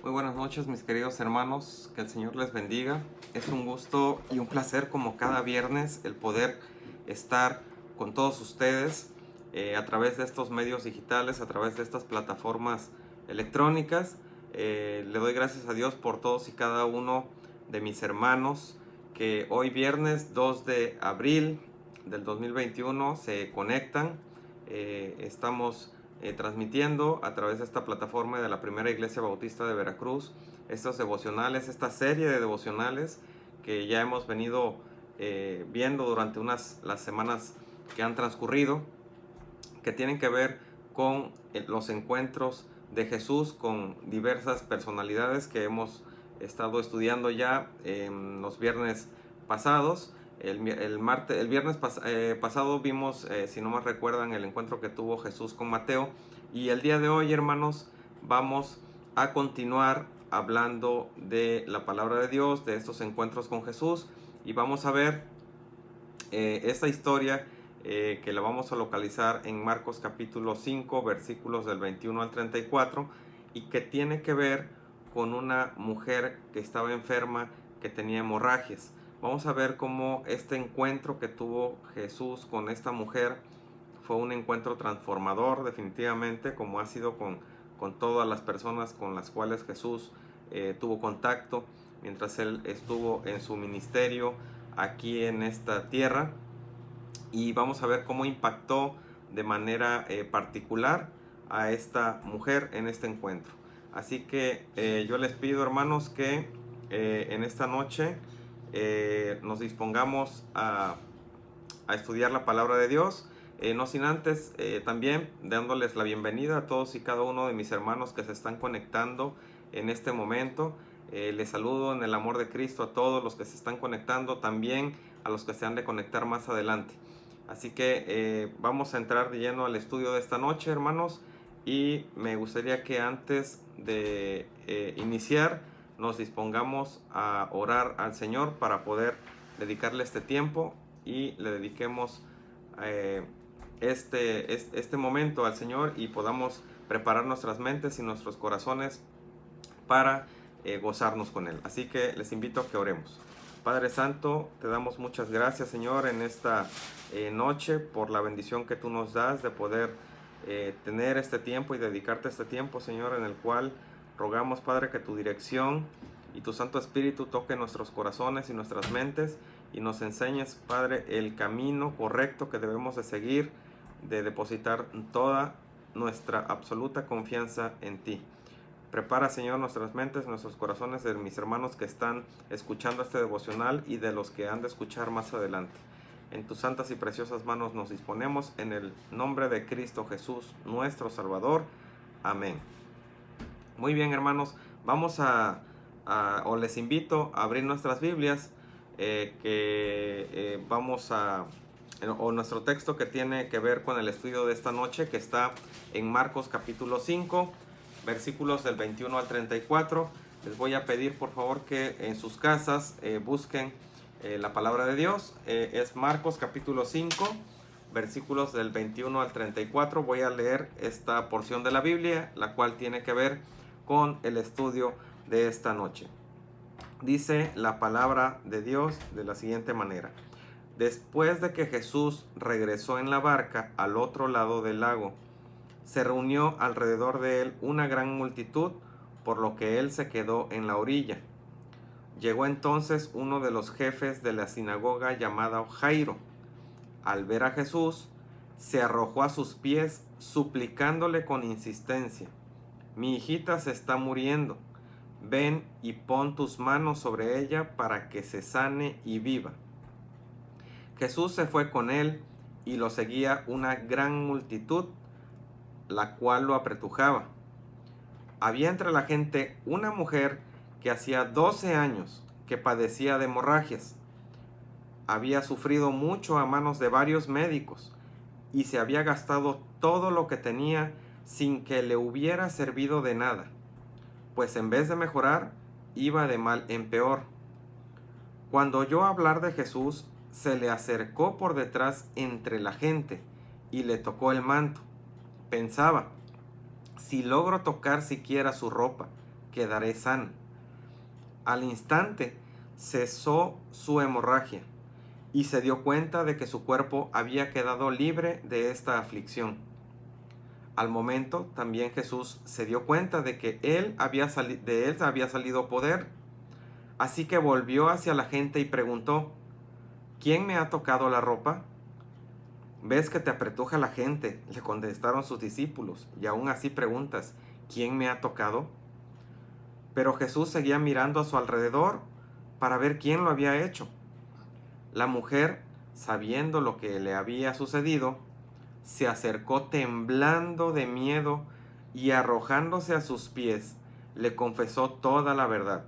Muy buenas noches, mis queridos hermanos, que el Señor les bendiga. Es un gusto y un placer, como cada viernes, el poder estar con todos ustedes a través de estos medios digitales, a través de estas plataformas electrónicas. Le doy gracias a Dios por todos y cada uno de mis hermanos que hoy viernes 2 de abril del 2021 se conectan. Estamos transmitiendo a través de esta plataforma de la Primera Iglesia Bautista de Veracruz estos devocionales, esta serie de devocionales que ya hemos venido viendo durante las semanas que han transcurrido, que tienen que ver con los encuentros de Jesús con diversas personalidades que hemos estado estudiando ya en los viernes pasados. El viernes pasado vimos, si no me recuerdan, el encuentro que tuvo Jesús con Mateo. Y el día de hoy, hermanos, vamos a continuar hablando de la palabra de Dios, de estos encuentros con Jesús. Y vamos a ver esta historia que la vamos a localizar en Marcos capítulo 5, versículos del 21 al 34, y que tiene que ver con una mujer que estaba enferma, que tenía hemorragias. Vamos a ver cómo este encuentro que tuvo Jesús con esta mujer fue un encuentro transformador, definitivamente, como ha sido con todas las personas con las cuales Jesús tuvo contacto mientras él estuvo en su ministerio aquí en esta tierra. Y vamos a ver cómo impactó de manera particular a esta mujer en este encuentro. Así que yo les pido, hermanos, que en esta noche nos dispongamos a estudiar la palabra de Dios. No sin antes también dándoles la bienvenida a todos y cada uno de mis hermanos que se están conectando en este momento. Les saludo en el amor de Cristo a todos los que se están conectando, también a los que se han de conectar más adelante. Así que vamos a entrar de lleno al estudio de esta noche, hermanos, y me gustaría que antes de iniciar nos dispongamos a orar al Señor para poder dedicarle este tiempo y le dediquemos este momento al Señor y podamos preparar nuestras mentes y nuestros corazones para gozarnos con Él. Así que les invito a que oremos. Padre Santo, te damos muchas gracias, Señor, en esta noche por la bendición que tú nos das de poder tener este tiempo y dedicarte este tiempo, Señor, en el cual rogamos, Padre, que tu dirección y tu Santo Espíritu toque nuestros corazones y nuestras mentes y nos enseñes, Padre, el camino correcto que debemos de seguir, de depositar toda nuestra absoluta confianza en ti. Prepara, Señor, nuestras mentes, nuestros corazones de mis hermanos que están escuchando este devocional y de los que han de escuchar más adelante. En tus santas y preciosas manos nos disponemos, en el nombre de Cristo Jesús, nuestro Salvador. Amén. Muy bien, hermanos, vamos o les invito a abrir nuestras Biblias, o nuestro texto que tiene que ver con el estudio de esta noche, que está en Marcos capítulo 5, versículos del 21 al 34. Les voy a pedir, por favor, que en sus casas busquen la palabra de Dios. Es Marcos capítulo 5, versículos del 21 al 34. Voy a leer esta porción de la Biblia, la cual tiene que ver con el estudio de esta noche. Dice la palabra de Dios de la siguiente manera: después de que Jesús regresó en la barca al otro lado del lago, se reunió alrededor de él una gran multitud, por lo que él se quedó en la orilla. Llegó entonces uno de los jefes de la sinagoga llamado Jairo. Al ver a Jesús, se arrojó a sus pies, suplicándole con insistencia: mi hijita se está muriendo. Ven y pon tus manos sobre ella para que se sane y viva. Jesús se fue con él y lo seguía una gran multitud, la cual lo apretujaba. Había entre la gente una mujer que hacía 12 años que padecía de hemorragias. Había sufrido mucho a manos de varios médicos y se había gastado todo lo que tenía sin que le hubiera servido de nada, pues en vez de mejorar, iba de mal en peor. Cuando oyó hablar de Jesús, se le acercó por detrás entre la gente y le tocó el manto. Pensaba: si logro tocar siquiera su ropa, quedaré sana. Al instante cesó su hemorragia y se dio cuenta de que su cuerpo había quedado libre de esta aflicción. Al momento también Jesús se dio cuenta de que de él había salido poder. Así que volvió hacia la gente y preguntó: ¿quién me ha tocado la ropa? ¿Ves que te apretuja la gente?, le contestaron sus discípulos, y aún así preguntas: ¿quién me ha tocado? Pero Jesús seguía mirando a su alrededor para ver quién lo había hecho. La mujer, sabiendo lo que le había sucedido, se acercó temblando de miedo y arrojándose a sus pies, le confesó toda la verdad.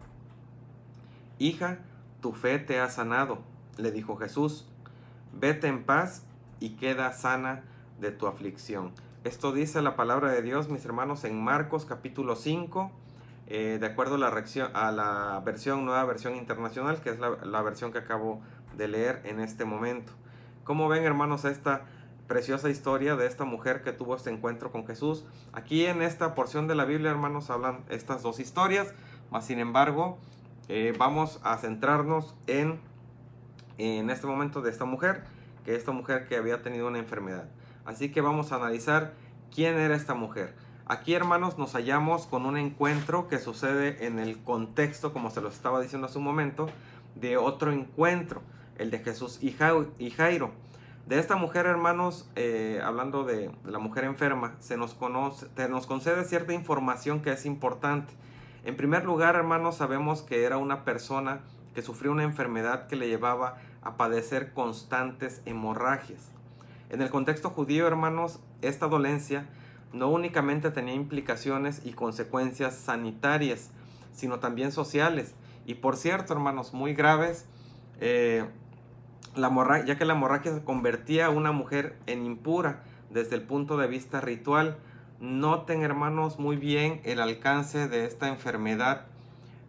Hija, tu fe te ha sanado, le dijo Jesús. Vete en paz y queda sana de tu aflicción. Esto dice la palabra de Dios, mis hermanos, en Marcos capítulo 5, de acuerdo a la versión, nueva versión internacional, que es la versión que acabo de leer en este momento. ¿Cómo ven, hermanos, esta preciosa historia de esta mujer que tuvo este encuentro con Jesús? Aquí en esta porción de la Biblia, hermanos, hablan estas dos historias, mas sin embargo, vamos a centrarnos en este momento de esta mujer que había tenido una enfermedad. Así que vamos a analizar quién era esta mujer. Aquí, hermanos, nos hallamos con un encuentro que sucede en el contexto, como se los estaba diciendo hace un momento, de otro encuentro, el de Jesús y Jairo. De esta mujer, hermanos, hablando de la mujer enferma, se nos concede cierta información que es importante. En primer lugar, hermanos, sabemos que era una persona que sufrió una enfermedad que le llevaba a padecer constantes hemorragias. En el contexto judío, hermanos, esta dolencia no únicamente tenía implicaciones y consecuencias sanitarias, sino también sociales. Y por cierto, hermanos, muy graves, ya que la hemorragia convertía a una mujer en impura desde el punto de vista ritual. Noten, hermanos, muy bien el alcance de esta enfermedad.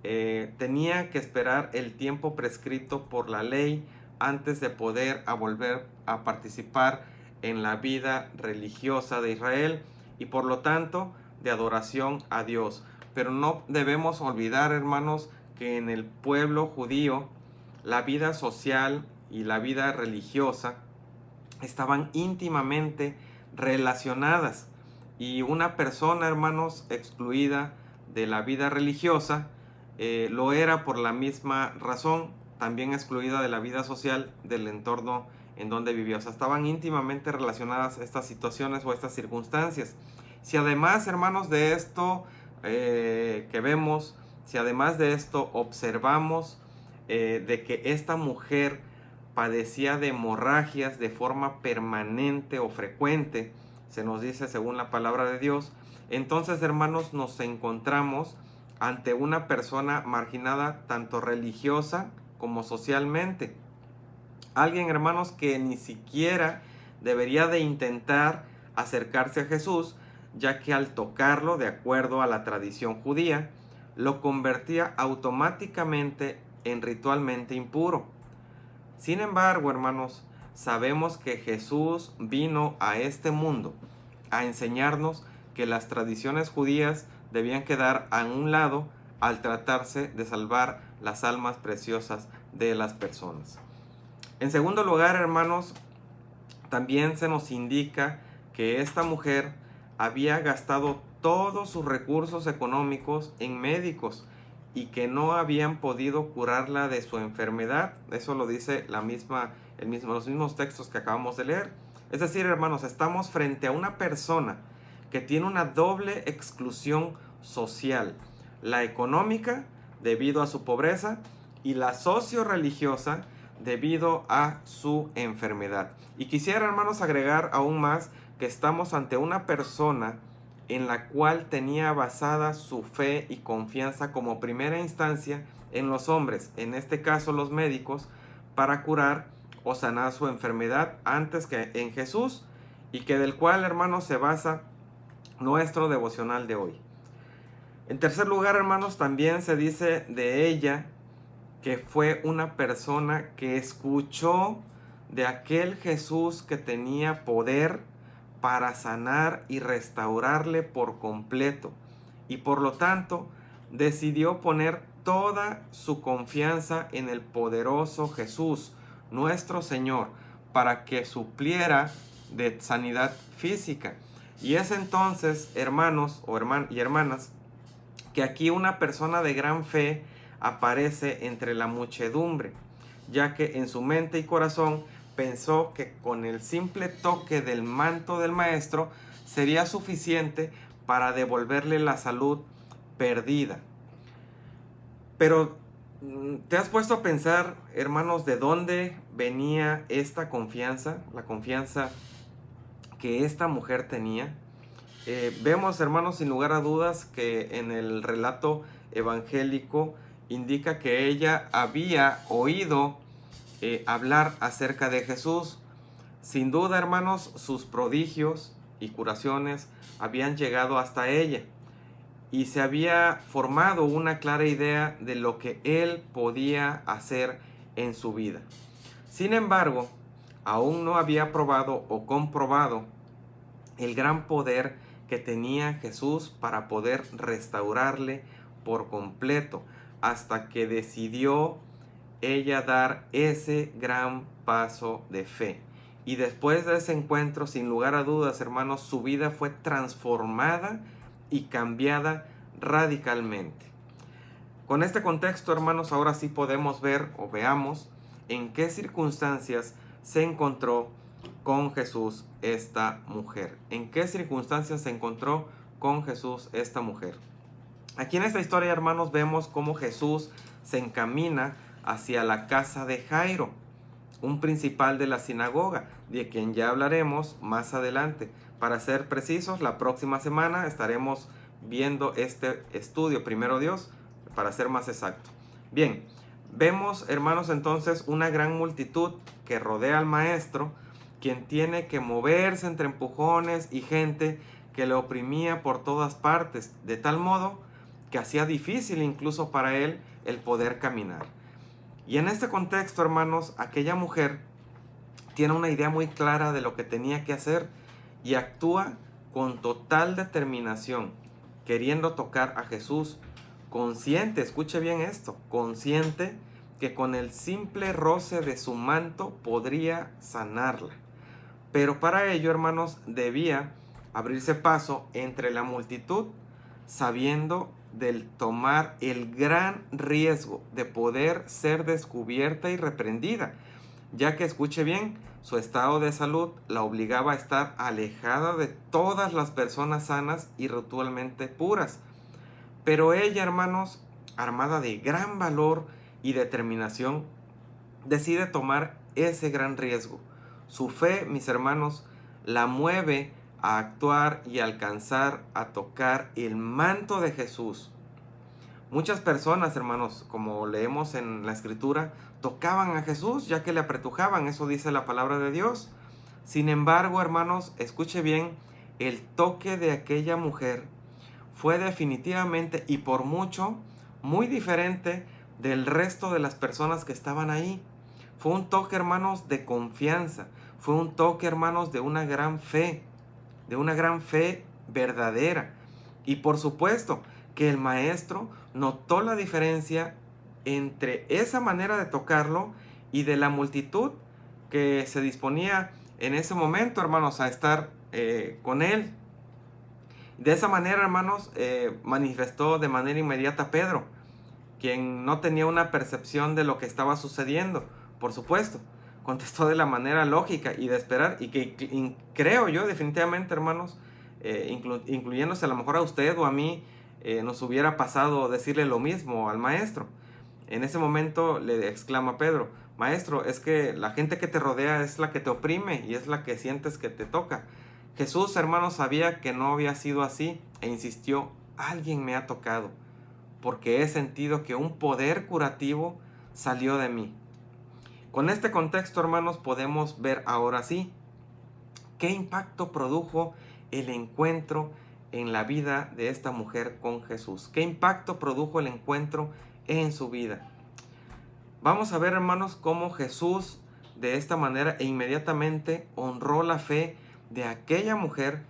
Tenía que esperar el tiempo prescrito por la ley antes de poder volver a participar en la vida religiosa de Israel y por lo tanto de adoración a Dios. Pero no debemos olvidar, hermanos, que en el pueblo judío la vida social y la vida religiosa estaban íntimamente relacionadas, y una persona, hermanos, excluida de la vida religiosa lo era por la misma razón, también excluida de la vida social del entorno en donde vivía. O sea, estaban íntimamente relacionadas estas situaciones o estas circunstancias. Si además, hermanos, de esto que vemos, si además de esto observamos de que esta mujer padecía de hemorragias de forma permanente o frecuente, se nos dice según la palabra de Dios, entonces, hermanos, nos encontramos ante una persona marginada tanto religiosa como socialmente. Alguien, hermanos, que ni siquiera debería de intentar acercarse a Jesús, ya que al tocarlo, de acuerdo a la tradición judía, lo convertía automáticamente en ritualmente impuro. Sin embargo, hermanos, sabemos que Jesús vino a este mundo a enseñarnos que las tradiciones judías debían quedar a un lado al tratarse de salvar las almas preciosas de las personas. En segundo lugar, hermanos, también se nos indica que esta mujer había gastado todos sus recursos económicos en médicos y que no habían podido curarla de su enfermedad. Eso lo dice los mismos textos que acabamos de leer. Es decir, hermanos, estamos frente a una persona que tiene una doble exclusión social: la económica, debido a su pobreza, y la socio-religiosa, debido a su enfermedad. Y quisiera, hermanos, agregar aún más que estamos ante una persona en la cual tenía basada su fe y confianza como primera instancia en los hombres, en este caso los médicos, para curar o sanar su enfermedad antes que en Jesús, y que del cual, hermanos, se basa nuestro devocional de hoy. En tercer lugar, hermanos, también se dice de ella que fue una persona que escuchó de aquel Jesús que tenía poder para sanar y restaurarle por completo, y por lo tanto decidió poner toda su confianza en el poderoso Jesús, nuestro Señor, para que supliera de sanidad física. Y es entonces, hermanos y hermanas, que aquí una persona de gran fe aparece entre la muchedumbre, ya que en su mente y corazón pensó que con el simple toque del manto del maestro sería suficiente para devolverle la salud perdida. Pero ¿te has puesto a pensar, hermanos, de dónde venía esta confianza? La confianza que esta mujer tenía. Vemos, hermanos, sin lugar a dudas que en el relato evangélico indica que ella había oído hablar acerca de Jesús. Sin duda, hermanos, sus prodigios y curaciones habían llegado hasta ella y se había formado una clara idea de lo que él podía hacer en su vida. Sin embargo, aún no había probado o comprobado el gran poder que tenía Jesús para poder restaurarle por completo, hasta que decidió ella dar ese gran paso de fe. Y después de ese encuentro, sin lugar a dudas, hermanos, su vida fue transformada y cambiada radicalmente. Con este contexto, hermanos, ahora sí podemos ver o veamos en qué circunstancias se encontró con Jesús esta mujer. ¿En qué circunstancias se encontró con Jesús esta mujer? Aquí en esta historia, hermanos, vemos cómo Jesús se encamina hacia la casa de Jairo, un principal de la sinagoga, de quien ya hablaremos más adelante. Para ser precisos, la próxima semana estaremos viendo este estudio, primero Dios, para ser más exacto. Bien, vemos, hermanos, entonces una gran multitud que rodea al maestro, quien tiene que moverse entre empujones y gente que le oprimía por todas partes, de tal modo que hacía difícil incluso para él el poder caminar. Y en este contexto, hermanos, aquella mujer tiene una idea muy clara de lo que tenía que hacer y actúa con total determinación, queriendo tocar a Jesús, consciente, escuche bien esto, consciente que con el simple roce de su manto podría sanarla. Pero para ello, hermanos, debía abrirse paso entre la multitud, sabiendo del tomar el gran riesgo de poder ser descubierta y reprendida, ya que, escuche bien, su estado de salud la obligaba a estar alejada de todas las personas sanas y ritualmente puras. Pero ella, hermanos, armada de gran valor y determinación, decide tomar ese gran riesgo. Su fe, mis hermanos, la mueve a actuar y alcanzar a tocar el manto de Jesús. Muchas personas, hermanos, como leemos en la Escritura, tocaban a Jesús ya que le apretujaban, eso dice la palabra de Dios. Sin embargo, hermanos, escuche bien, el toque de aquella mujer fue definitivamente y por mucho muy diferente del resto de las personas que estaban ahí. Fue un toque, hermanos, de confianza. Fue un toque, hermanos, de una gran fe verdadera. Y por supuesto que el maestro notó la diferencia entre esa manera de tocarlo y de la multitud que se disponía en ese momento, hermanos, a estar con él. De esa manera, hermanos, manifestó de manera inmediata Pedro, quien no tenía una percepción de lo que estaba sucediendo, por supuesto. Contestó de la manera lógica y de esperar, y que creo yo definitivamente, hermanos, incluyéndose a lo mejor a usted o a mí, nos hubiera pasado decirle lo mismo al maestro. En ese momento le exclama Pedro: maestro, es que la gente que te rodea es la que te oprime y es la que sientes que te toca. Jesús, hermanos, sabía que no había sido así e insistió: alguien me ha tocado, porque he sentido que un poder curativo salió de mí. Con este contexto, hermanos, podemos ver ahora sí qué impacto produjo el encuentro en la vida de esta mujer con Jesús. ¿Qué impacto produjo el encuentro en su vida? Vamos a ver, hermanos, cómo Jesús de esta manera e inmediatamente honró la fe de aquella mujer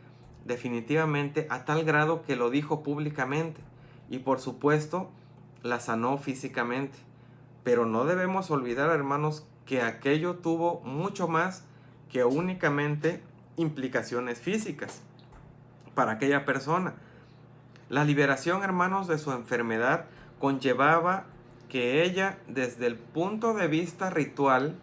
definitivamente a tal grado que lo dijo públicamente. y por supuesto la sanó físicamente. Pero no debemos olvidar, hermanos, que aquello tuvo mucho más que únicamente implicaciones físicas para aquella persona. La liberación, hermanos, de su enfermedad conllevaba que ella, desde el punto de vista ritual,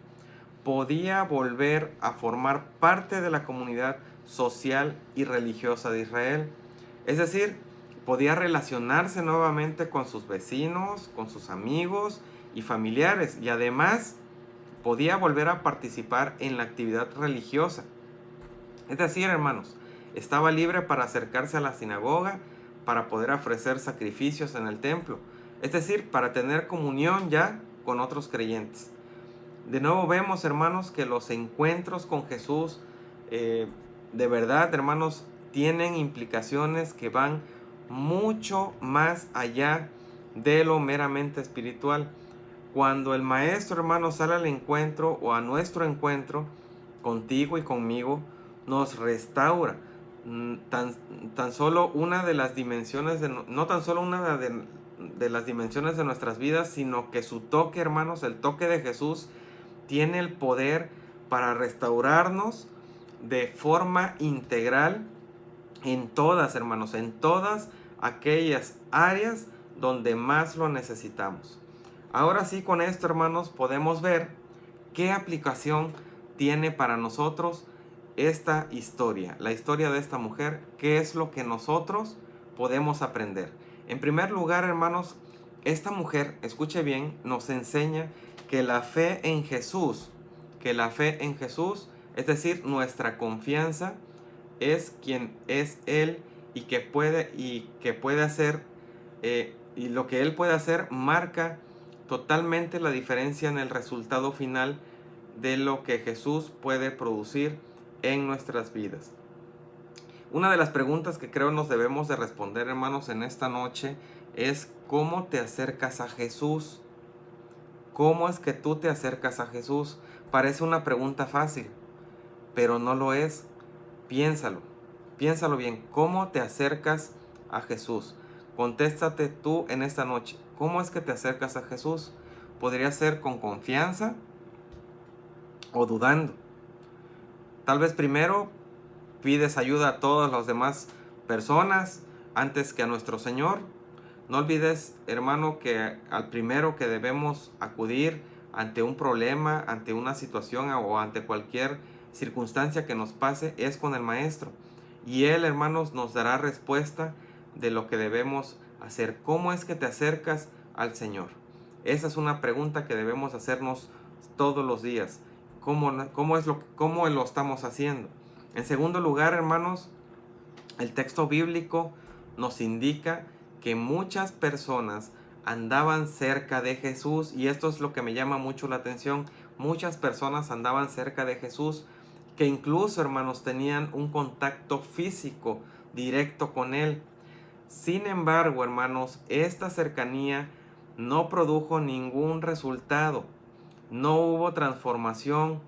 podía volver a formar parte de la comunidad social y religiosa de Israel. Es decir, podía relacionarse nuevamente con sus vecinos, con sus amigos y familiares, y además podía volver a participar en la actividad religiosa. Es decir, hermanos, estaba libre para acercarse a la sinagoga, para poder ofrecer sacrificios en el templo, es decir, para tener comunión ya con otros creyentes. De nuevo vemos, hermanos, que los encuentros con Jesús, de verdad, hermanos, tienen implicaciones que van mucho más allá de lo meramente espiritual. Cuando el Maestro, hermanos, sale al encuentro o a nuestro encuentro, contigo y conmigo, nos restaura. Tan solo una de las dimensiones, no tan solo una de las dimensiones de nuestras vidas, sino que su toque, hermanos, el toque de Jesús, tiene el poder para restaurarnos de forma integral en todas, hermanos, en todas aquellas áreas donde más lo necesitamos. Ahora sí, con esto, hermanos, podemos ver qué aplicación tiene para nosotros esta historia, la historia de esta mujer, qué es lo que nosotros podemos aprender. En primer lugar, hermanos, esta mujer, escuche bien, nos enseña que la fe en Jesús, es decir, nuestra confianza es quien es Él y que puede hacer, y lo que Él puede hacer marca totalmente la diferencia en el resultado final de lo que Jesús puede producir en nuestras vidas. Una de las preguntas que creo nos debemos de responder, hermanos, en esta noche es: ¿cómo te acercas a Jesús? ¿Cómo es que tú te acercas a Jesús? Parece una pregunta fácil, pero no lo es. Piénsalo bien. ¿Cómo te acercas a Jesús? Contéstate tú en esta noche. ¿Cómo es que te acercas a Jesús? Podría ser con confianza o dudando. Tal vez primero pides ayuda a todas las demás personas antes que a nuestro Señor. No olvides, hermano, que al primero que debemos acudir ante un problema, ante una situación o ante cualquier circunstancia que nos pase es con el Maestro. Y Él, hermanos, nos dará respuesta de lo que debemos hacer. ¿Cómo es que te acercas al Señor? Esa es una pregunta que debemos hacernos todos los días. ¿Cómo lo estamos haciendo? En segundo lugar, hermanos, el texto bíblico nos indica que muchas personas andaban cerca de Jesús, y esto es lo que me llama mucho la atención. Muchas personas andaban cerca de Jesús, que incluso, hermanos, tenían un contacto físico directo con Él. Sin embargo, hermanos, esta cercanía no produjo ningún resultado. No hubo transformación,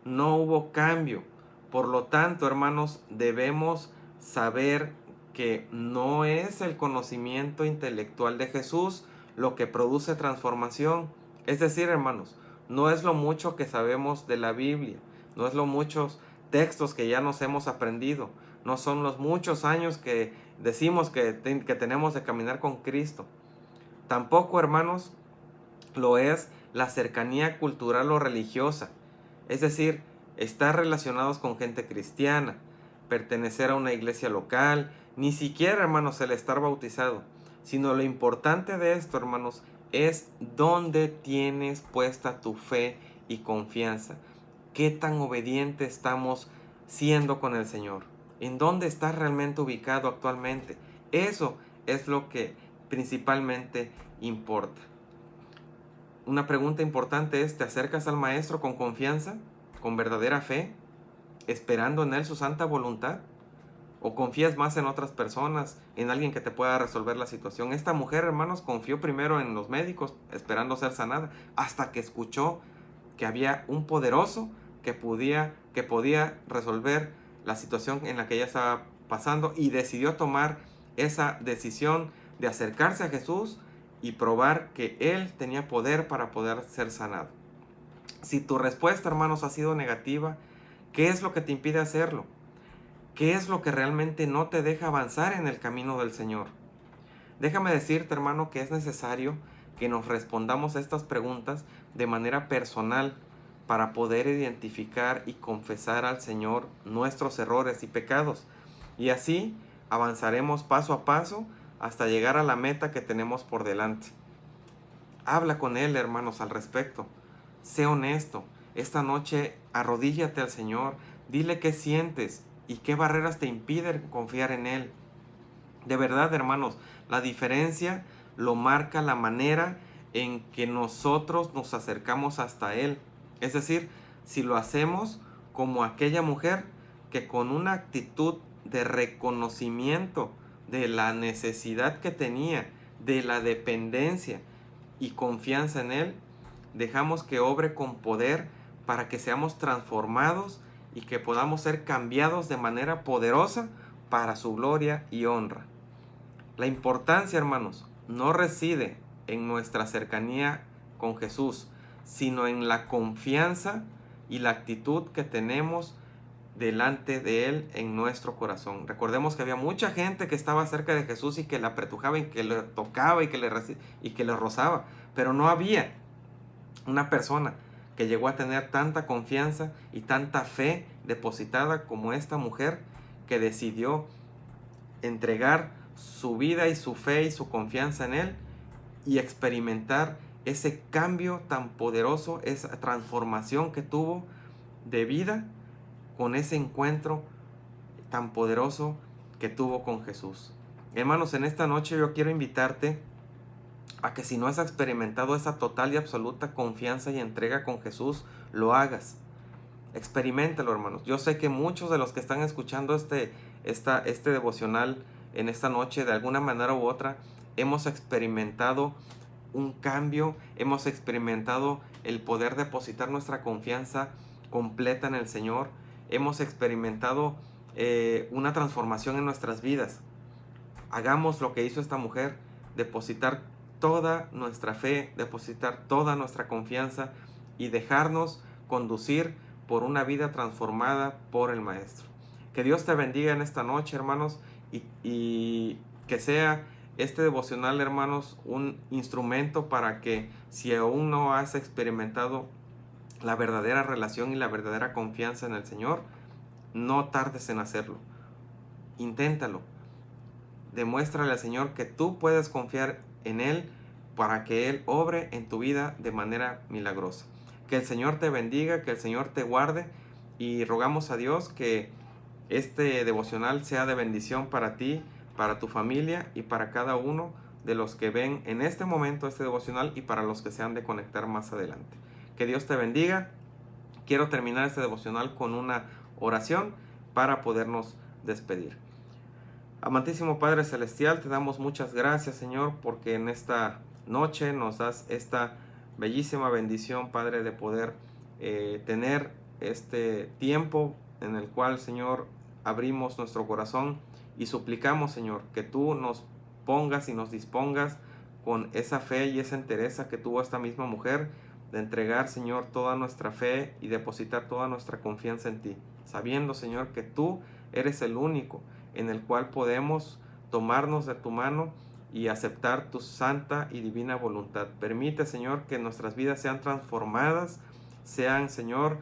no hubo cambio. Por lo tanto, hermanos, debemos saber que no es el conocimiento intelectual de Jesús lo que produce transformación. Es decir, hermanos, no es lo mucho que sabemos de la Biblia, no es los muchos textos que ya nos hemos aprendido, no son los muchos años que decimos que tenemos de caminar con Cristo. Tampoco, hermanos, lo es la cercanía cultural o religiosa, es decir, estar relacionados con gente cristiana, pertenecer a una iglesia local, ni siquiera, hermanos, el estar bautizado, sino lo importante de esto, hermanos, es dónde tienes puesta tu fe y confianza. ¿Qué tan obediente estamos siendo con el Señor? ¿En dónde estás realmente ubicado actualmente? Eso es lo que principalmente importa. Una pregunta importante es: ¿te acercas al Maestro con confianza, con verdadera fe, esperando en Él su santa voluntad? ¿O confías más en otras personas, en alguien que te pueda resolver la situación? Esta mujer, hermanos, confió primero en los médicos, esperando ser sanada, hasta que escuchó que había un poderoso que podía resolver la situación en la que ella estaba pasando, y decidió tomar esa decisión de acercarse a Jesús y probar que Él tenía poder para poder ser sanado. Si tu respuesta, hermanos, ha sido negativa, ¿qué es lo que te impide hacerlo? ¿Qué es lo que realmente no te deja avanzar en el camino del Señor? Déjame decirte, hermano, que es necesario que nos respondamos a estas preguntas de manera personal para poder identificar y confesar al Señor nuestros errores y pecados. Y así avanzaremos paso a paso hasta llegar a la meta que tenemos por delante. Habla con Él, hermanos, al respecto. Sé honesto. Esta noche arrodíllate al Señor. Dile qué sientes y qué barreras te impiden confiar en Él. De verdad, hermanos, la diferencia lo marca la manera en que nosotros nos acercamos hasta Él. Es decir, si lo hacemos como aquella mujer que con una actitud de reconocimiento de la necesidad que tenía, de la dependencia y confianza en Él, dejamos que obre con poder para que seamos transformados y que podamos ser cambiados de manera poderosa para su gloria y honra. La importancia, hermanos, no reside en nuestra cercanía con Jesús, sino en la confianza y la actitud que tenemos delante de Él en nuestro corazón. Recordemos que había mucha gente que estaba cerca de Jesús y que le apretujaba y que le tocaba y que le rozaba, pero no había una persona que llegó a tener tanta confianza y tanta fe depositada como esta mujer que decidió entregar su vida y su fe y su confianza en Él y experimentar ese cambio tan poderoso, esa transformación que tuvo de vida con ese encuentro tan poderoso que tuvo con Jesús. Hermanos, en esta noche yo quiero invitarte a que si no has experimentado esa total y absoluta confianza y entrega con Jesús, lo hagas. Experiméntalo, hermanos. Yo sé que muchos de los que están escuchando este devocional en esta noche, de alguna manera u otra, hemos experimentado un cambio, hemos experimentado el poder depositar nuestra confianza completa en el Señor, hemos experimentado una transformación en nuestras vidas. Hagamos lo que hizo esta mujer, depositar toda nuestra fe, depositar toda nuestra confianza y dejarnos conducir por una vida transformada por el Maestro. Que Dios te bendiga en esta noche, hermanos, y que sea este devocional, hermanos, un instrumento para que, si aún no has experimentado la verdadera relación y la verdadera confianza en el Señor, no tardes en hacerlo. Inténtalo. Demuéstrale al Señor que tú puedes confiar en Él para que Él obre en tu vida de manera milagrosa. Que el Señor te bendiga, que el Señor te guarde, y rogamos a Dios que este devocional sea de bendición para ti, para tu familia y para cada uno de los que ven en este momento este devocional y para los que se han de conectar más adelante. Que Dios te bendiga. Quiero terminar este devocional con una oración para podernos despedir. Amantísimo Padre Celestial, te damos muchas gracias, Señor, porque en esta noche nos das esta bellísima bendición, Padre, de poder tener este tiempo en el cual, Señor, abrimos nuestro corazón y suplicamos, Señor, que tú nos pongas y nos dispongas con esa fe y esa entereza que tuvo esta misma mujer, de entregar, Señor, toda nuestra fe y depositar toda nuestra confianza en ti, sabiendo, Señor, que tú eres el único en el cual podemos tomarnos de tu mano y aceptar tu santa y divina voluntad. Permite, Señor, que nuestras vidas sean transformadas, sean, Señor,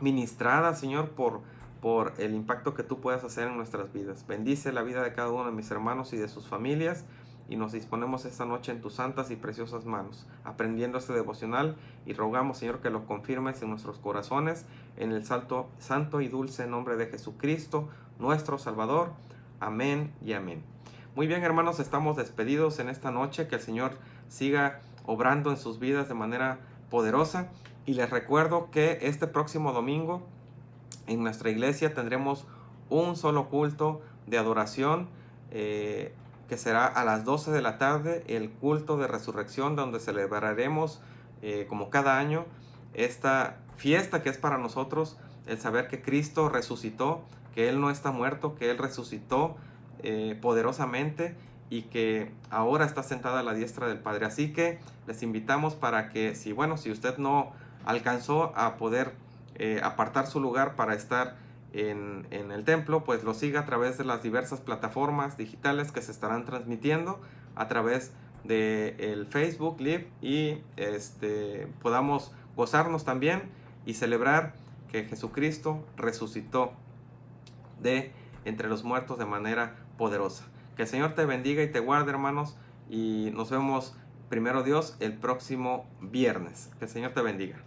ministradas, Señor, por el impacto que tú puedas hacer en nuestras vidas. Bendice la vida de cada uno de mis hermanos y de sus familias, y nos disponemos esta noche en tus santas y preciosas manos, aprendiendo este devocional, y rogamos, Señor, que lo confirmes en nuestros corazones, en el santo y dulce nombre de Jesucristo, nuestro Salvador. Amén y amén. Muy bien, hermanos, estamos despedidos en esta noche. Que el Señor siga obrando en sus vidas de manera poderosa, y les recuerdo que este próximo domingo en nuestra iglesia tendremos un solo culto de adoración, que será a las 12 de la tarde, el culto de resurrección, donde celebraremos, como cada año, esta fiesta que es para nosotros el saber que Cristo resucitó, que Él no está muerto, que Él resucitó poderosamente y que ahora está sentada a la diestra del Padre. Así que les invitamos para que si usted no alcanzó a poder apartar su lugar para estar en el templo, pues lo siga a través de las diversas plataformas digitales que se estarán transmitiendo a través de el Facebook Live y podamos gozarnos también y celebrar que Jesucristo resucitó de entre los muertos de manera poderosa. Que el Señor te bendiga y te guarde, hermanos, y nos vemos, primero Dios, el próximo viernes. Que el Señor te bendiga.